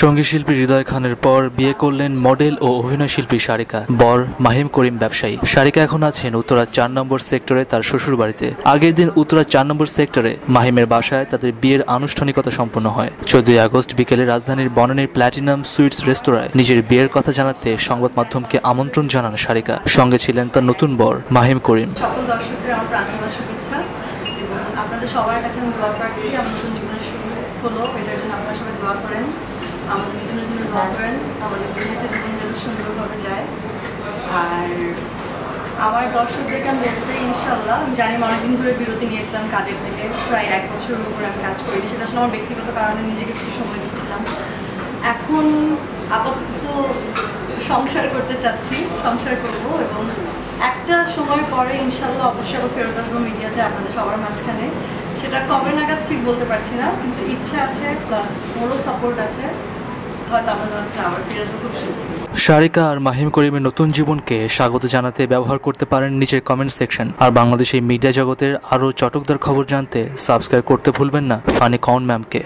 সঙ্গী শিল্পী হৃদয় খানের পর বিয়ে করলেন মডেল ও অভিনয় শিল্পী সারিকা। বর মাহিম করিম ব্যবসায়ী। সারিকা এখন আছেন উত্তরা 4 নম্বর সেক্টরে তার শ্বশুর বাড়িতে। আগের দিন উত্তরা 4 নম্বর সেক্টরে মাহিমের বাসায় তাদের বিয়ের আনুষ্ঠানিকতা সম্পন্ন হয়। 14 আগস্ট বিকেলে রাজধানীর বনানীর প্ল্যাটিনাম সুইটস রেস্তোরাঁয় নিজের বিয়ের কথা জানাতে সংবাদ মাধ্যমকে আমন্ত্রণ জানান সারিকা। সঙ্গে ছিলেন তার নতুন বর মাহিম করিম। সকল দর্শকদের আমার প্রাণঢালা শুভেচ্ছা এবং আপনাদের সবার কাছে আমি দোয়া প্রার্থী। আমার নতুন জীবনের শুরু হলো, এটার জন্য আপনারা সবাই দোয়া করেন, আমাদের নিজের জন্য দোয়া করেন, আমাদের বিবাহিত জীবন যেন সুন্দরভাবে যায়। আর আমার দর্শকদেরকে আমি বলতে চাই, ইনশাল্লাহ আমি জানি আমি অনেকদিন ধরে বিরতি নিয়েছিলাম কাজের থেকে, প্রায় 1 বছরের উপরে আমি কাজ করিনি। সেটা আসলে আমার ব্যক্তিগত কারণে নিজেকে কিছু সময় দিচ্ছিলাম। এখন আপাতত সংসার করতে চাচ্ছি, সংসার করব এবং একটা সময় পরে ইনশাল্লাহ অবশ্যই আবার ফেরত আসবো মিডিয়াতে আপনাদের সবার মাঝখানে। সেটা কবে নাগাদ ঠিক বলতে পারছি না, কিন্তু ইচ্ছা আছে, প্লাস ওরও সাপোর্ট আছে, হয়তো আপনাদের মাঝখানে আবার ফিরে আসবো খুব শীঘ্রই। সারিকা আর মাহিম করিমের নতুন জীবনকে স্বাগত জানাতে ব্যবহার করতে পারেন নিচের কমেন্ট সেকশন। আর বাংলাদেশের মিডিয়া জগতের আরও চটকদার খবর জানতে সাবস্ক্রাইব করতে ভুলবেন না ফানি কন ম্যামকে।